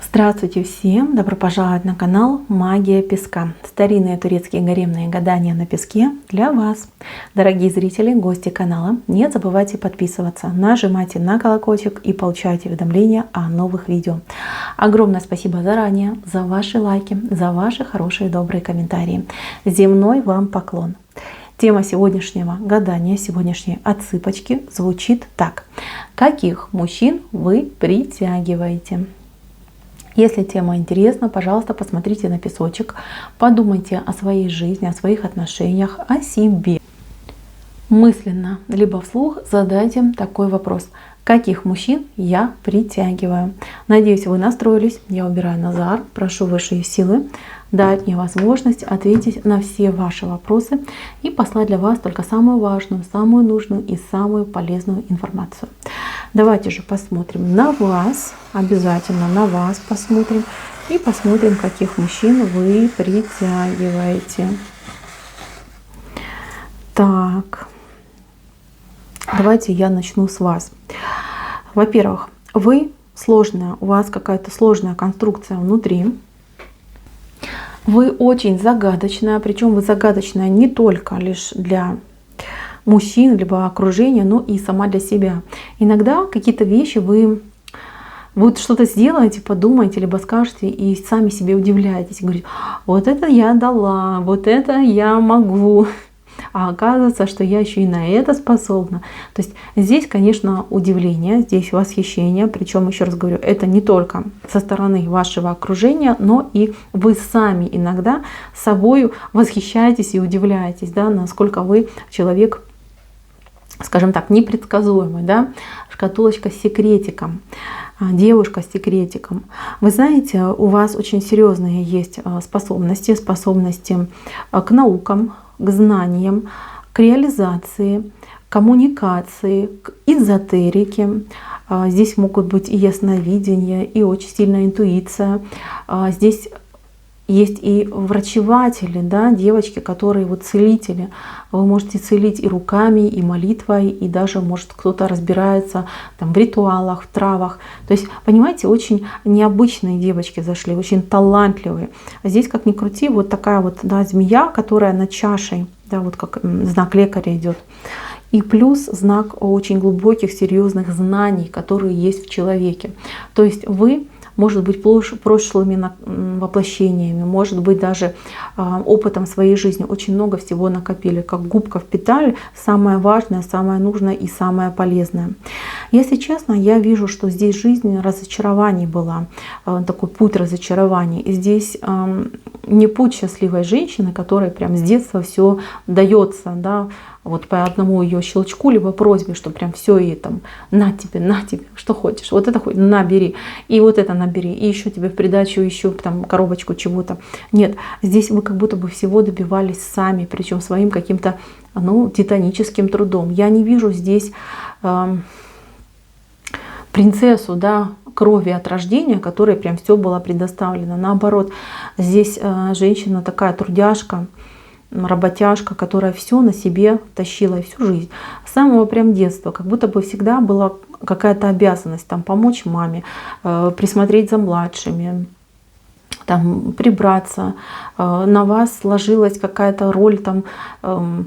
Здравствуйте всем! Добро пожаловать на канал Магия Песка. Старинные турецкие гаремные гадания на песке для вас. Дорогие зрители, гости канала, не забывайте подписываться, нажимайте на колокольчик и получайте уведомления о новых видео. Огромное спасибо заранее за ваши лайки, за ваши хорошие добрые комментарии. Земной вам поклон! Тема сегодняшнего гадания, сегодняшней отсыпочки звучит так. Каких мужчин вы притягиваете? Если тема интересна, пожалуйста, посмотрите на песочек, подумайте о своей жизни, о своих отношениях, о себе. Мысленно, либо вслух задайте такой вопрос. Каких мужчин я притягиваю? Надеюсь, вы настроились. Я убираю Назар, прошу высшие силы дать мне возможность ответить на все ваши вопросы и послать для вас только самую важную, самую нужную и самую полезную информацию. Давайте же посмотрим на вас, обязательно на вас посмотрим и посмотрим, каких мужчин вы притягиваете. Так, давайте я начну с вас. Во-первых, вы сложная, у вас какая-то сложная конструкция внутри. Вы очень загадочная, причем вы загадочная не только лишь для мужчин, либо окружения, но и сама для себя. Иногда какие-то вещи вы что-то сделаете, подумаете, либо скажете и сами себе удивляетесь. Говорите, вот это я дала, вот это я могу. А оказывается, что я еще и на это способна. То есть здесь, конечно, удивление, здесь восхищение. Причем, еще раз говорю, это не только со стороны вашего окружения, но и вы сами иногда собой восхищаетесь и удивляетесь, да, насколько вы человек, скажем так, непредсказуемый, да, шкатулочка с секретиком, девушка с секретиком. Вы знаете, у вас очень серьезные есть способности к наукам, к знаниям, к реализации, к коммуникации, к эзотерике. Здесь могут быть и ясновидение, и очень сильная интуиция. Здесь есть и врачеватели, да, девочки, которые вот целители. Вы можете целить и руками, и молитвой, и даже, может, кто-то разбирается там в ритуалах, в травах. То есть, понимаете, очень необычные девочки зашли, очень талантливые. А здесь, как ни крути, вот такая вот, да, змея, которая над чашей, да, вот как знак лекаря идет. И плюс знак очень глубоких, серьезных знаний, которые есть в человеке. То есть вы, может быть, прошлыми воплощениями, может быть, даже опытом своей жизни очень много всего накопили, как губка впитали самое важное, самое нужное и самое полезное. Если честно, я вижу, что здесь жизнь разочарований была, такой путь разочарований. И здесь не путь счастливой женщины, которой прям с детства все дается, да, вот по одному ее щелчку, либо просьбе, что прям все ей там на тебе, что хочешь, вот это хоть набери, и вот это набери, и еще тебе в придачу еще там коробочку чего-то. Нет, здесь вы как будто бы всего добивались сами, причем своим каким-то, ну, титаническим трудом. Я не вижу здесь принцессу, да, крови от рождения, которой прям все было предоставлено. Наоборот, здесь женщина такая трудяжка, работяжка, которая все на себе тащила всю жизнь. С самого прям детства, как будто бы всегда была какая-то обязанность там помочь маме, присмотреть за младшими, там, прибраться. На вас сложилась какая-то роль там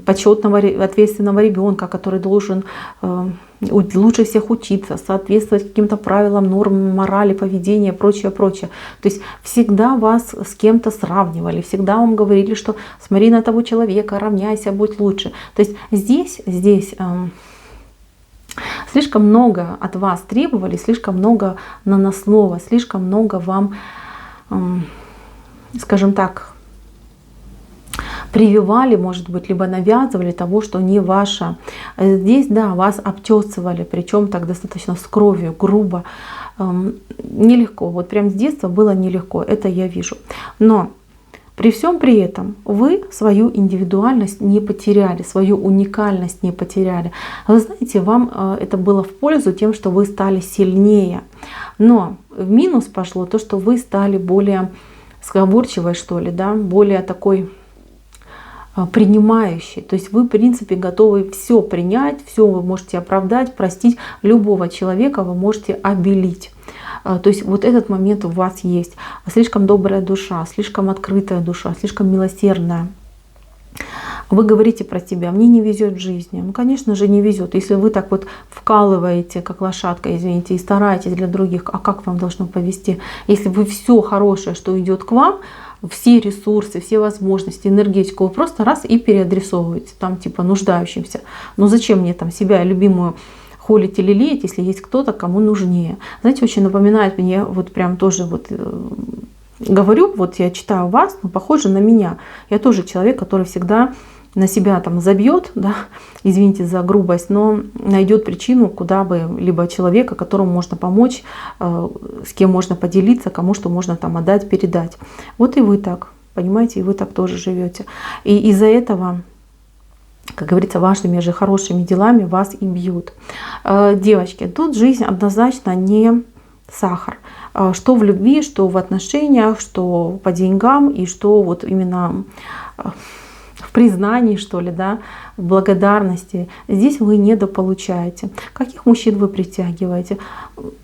почетного, ответственного ребенка, который должен лучше всех учиться, соответствовать каким-то правилам, нормам, морали, поведения, прочее, прочее. То есть всегда вас с кем-то сравнивали, всегда вам говорили, что смотри на того человека, равняйся, будь лучше. То есть здесь слишком много от вас требовали, слишком много наносного, слишком много вам, скажем так, прививали, может быть, либо навязывали того, что не ваше. Здесь, да, вас обтесывали, причем так достаточно с кровью, грубо, нелегко. Вот прям с детства было нелегко, это я вижу. Но при всем при этом вы свою индивидуальность не потеряли, свою уникальность не потеряли. Вы знаете, вам это было в пользу тем, что вы стали сильнее. Но в минус пошло то, что вы стали более сговорчивой, что ли, да, более такой принимающий. То есть вы, в принципе, готовы все принять, все вы можете оправдать, простить. Любого человека вы можете обелить. То есть вот этот момент у вас есть. Слишком добрая душа, слишком открытая душа, слишком милосердная. Вы говорите про себя: мне не везет в жизни. Ну, конечно же, не везет. Если вы так вот вкалываете, как лошадка, извините, и стараетесь для других, а как вам должно повезти? Если вы все хорошее, что идет к вам, все ресурсы, все возможности, энергетику, вы просто раз и переадресовываете там типа нуждающимся. Ну зачем мне там себя любимую холить или лелеять, если есть кто-то, кому нужнее? Знаете, очень напоминает мне, вот прям тоже вот говорю, вот я читаю вас, но похоже на меня. Я тоже человек, который всегда на себя там забьет, да, извините за грубость, но найдет причину, куда бы, либо человека, которому можно помочь, с кем можно поделиться, кому что можно там отдать, передать. Вот и вы так, понимаете, и вы так тоже живете. И из-за этого, как говорится, вашими же хорошими делами вас и бьют. Девочки, тут жизнь однозначно не сахар. Что в любви, что в отношениях, что по деньгам, и что вот именно в признании, что ли, да, в благодарности. Здесь вы недополучаете. Каких мужчин вы притягиваете?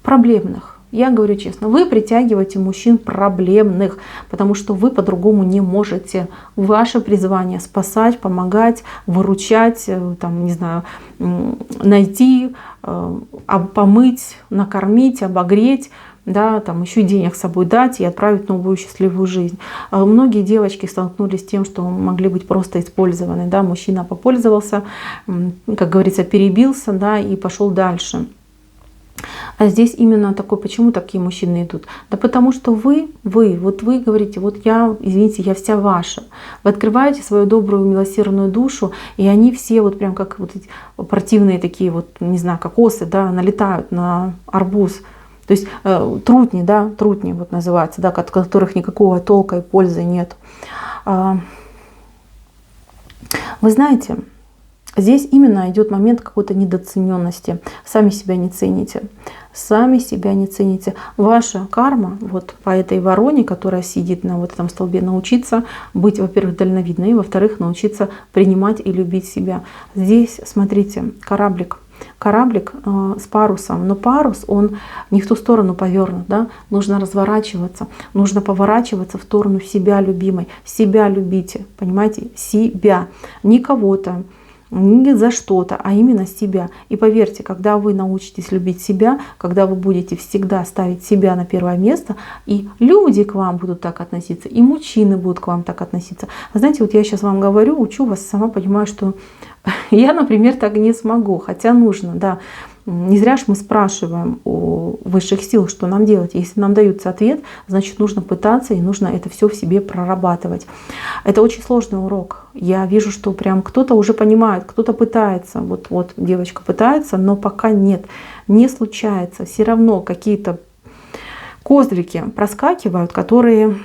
Проблемных. Я говорю честно, вы притягиваете мужчин проблемных, потому что вы по-другому не можете. Ваше призвание — спасать, помогать, выручать, там, не знаю, найти, помыть, накормить, обогреть, да, там еще и денег с собой дать и отправить в новую счастливую жизнь. Многие девочки столкнулись с тем, что могли быть просто использованы. Да, мужчина попользовался, как говорится, перебился, да, и пошел дальше. А здесь именно такой, почему такие мужчины идут? Да потому что вы говорите: вот я, извините, я вся ваша. Вы открываете свою добрую, милосердную душу, и они все вот прям как вот эти противные такие вот, не знаю, как осы, да, налетают на арбуз. То есть трутни, да, трутни вот называются, да, от которых никакого толка и пользы нет. Вы знаете, здесь именно идет момент какой-то недооцененности. Сами себя не цените. Сами себя не цените. Ваша карма вот по этой вороне, которая сидит на вот этом столбе, научиться быть, во-первых, дальновидной, во-вторых, научиться принимать и любить себя. Здесь, смотрите, кораблик с парусом, но парус, он не в ту сторону повернут, да? Нужно разворачиваться, нужно поворачиваться в сторону себя любимой. Себя любите, понимаете, себя, не кого-то, не за что-то, а именно себя. И поверьте, когда вы научитесь любить себя, когда вы будете всегда ставить себя на первое место, и люди к вам будут так относиться, и мужчины будут к вам так относиться. Вы знаете, вот я сейчас вам говорю, учу вас, сама понимаю, что я, например, так не смогу, хотя нужно, да. Не зря же мы спрашиваем у высших сил, что нам делать. Если нам даются ответ, значит, нужно пытаться и нужно это все в себе прорабатывать. Это очень сложный урок. Я вижу, что прям кто-то уже понимает, кто-то пытается. Вот девочка пытается, но пока нет, не случается. Все равно какие-то козырики проскакивают, которые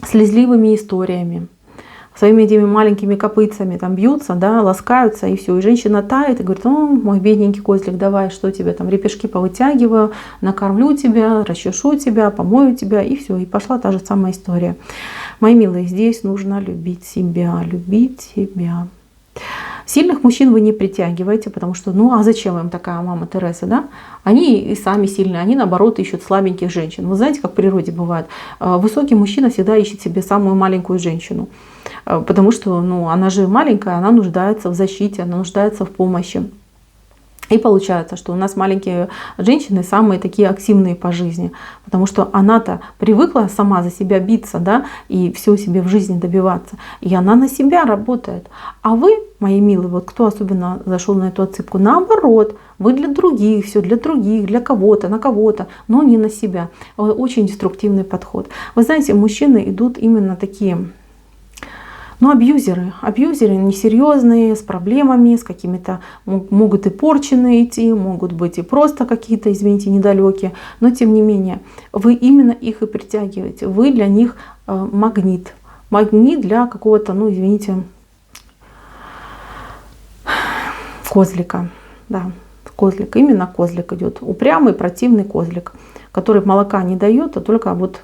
слезливыми историями, своими этими маленькими копытцами там бьются, да, ласкаются, и все. И женщина тает и говорит: о, мой бедненький козлик, давай, что тебе там, репешки повытягиваю, накормлю тебя, расчешу тебя, помою тебя, и все. И пошла та же самая история. Мои милые, здесь нужно любить себя, любить себя. Сильных мужчин вы не притягиваете, потому что, ну а зачем им такая мама Тереса, да? Они и сами сильные, они наоборот ищут слабеньких женщин. Вы знаете, как в природе бывает? Высокий мужчина всегда ищет себе самую маленькую женщину, потому что, ну, она же маленькая, она нуждается в защите, она нуждается в помощи. И получается, что у нас маленькие женщины самые такие активные по жизни, потому что она-то привыкла сама за себя биться, да, и все себе в жизни добиваться. И она на себя работает. А вы, мои милые, вот кто особенно зашел на эту отсыпку, наоборот, вы для других, все для других, для кого-то, на кого-то, но не на себя. Очень деструктивный подход. Вы знаете, мужчины идут именно такие... Но абьюзеры несерьезные, с проблемами, с какими-то, могут и порченые идти, могут быть и просто какие-то, извините, недалекие, но тем не менее, вы именно их и притягиваете, вы для них магнит для какого-то, ну извините, козлика, да, козлик, именно козлик идет, упрямый, противный козлик, который молока не дает, а только вот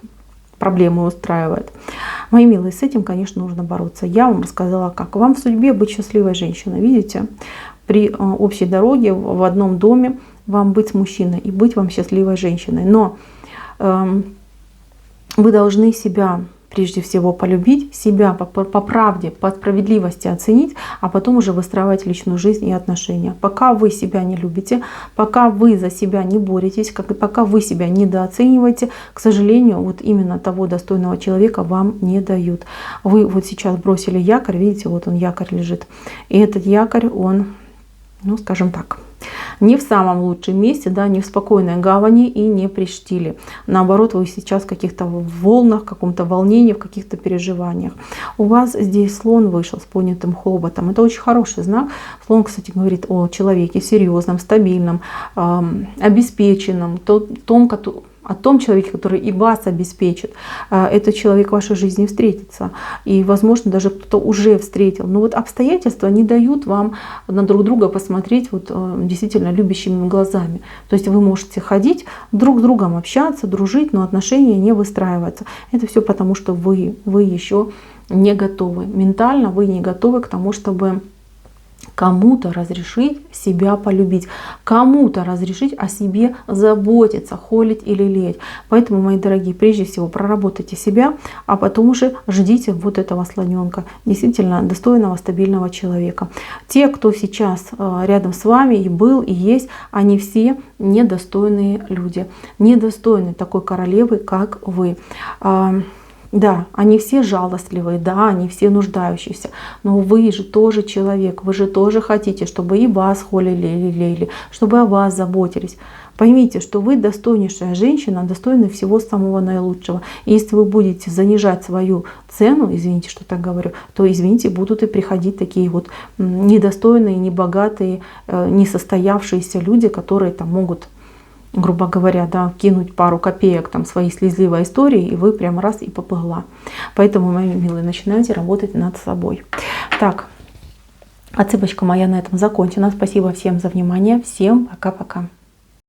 проблемы устраивает. Мои милые, с этим, конечно, нужно бороться. Я вам рассказала, как вам в судьбе быть счастливой женщиной. Видите, при общей дороге в одном доме вам быть с мужчиной и быть вам счастливой женщиной. Но вы должны себя прежде всего полюбить, себя по правде, по справедливости оценить, а потом уже выстраивать личную жизнь и отношения. Пока вы себя не любите, пока вы за себя не боретесь, пока вы себя недооцениваете, к сожалению, вот именно того достойного человека вам не дают. Вы вот сейчас бросили якорь, видите, вот он якорь лежит. И этот якорь, он, ну скажем так, не в самом лучшем месте, да, не в спокойной гавани и не при штиле. Наоборот, вы сейчас в каких-то волнах, в каком-то волнении, в каких-то переживаниях. У вас здесь слон вышел с поднятым хоботом. Это очень хороший знак. Слон, кстати, говорит о человеке серьезном, стабильном, обеспеченном, о том человеке, который и вас обеспечит. Этот человек в вашей жизни встретится. И, возможно, даже кто-то уже встретил. Но вот обстоятельства не дают вам на друг друга посмотреть вот действительно любящими глазами. То есть вы можете ходить, друг с другом общаться, дружить, но отношения не выстраиваются. Это все потому, что вы еще не готовы. Ментально вы не готовы к тому, чтобы кому-то разрешить себя полюбить, кому-то разрешить о себе заботиться, холить или лелеять. Поэтому, мои дорогие, прежде всего проработайте себя, а потом уже ждите вот этого слоненка, действительно достойного, стабильного человека. Те, кто сейчас рядом с вами и был, и есть, они все недостойные люди, недостойны такой королевы, как вы. Да, они все жалостливые, да, они все нуждающиеся, но вы же тоже человек, вы же тоже хотите, чтобы и вас холили, лелеяли, чтобы о вас заботились. Поймите, что вы достойнейшая женщина, достойна всего самого наилучшего. И если вы будете занижать свою цену, извините, что так говорю, то, извините, будут и приходить такие вот недостойные, небогатые, несостоявшиеся люди, которые там могут, грубо говоря, да, кинуть пару копеек там своей слезливой истории, и вы прям раз и поплыла. Поэтому, мои милые, начинайте работать над собой. Так, отсыпочка моя на этом закончена. Спасибо всем за внимание. Всем пока-пока.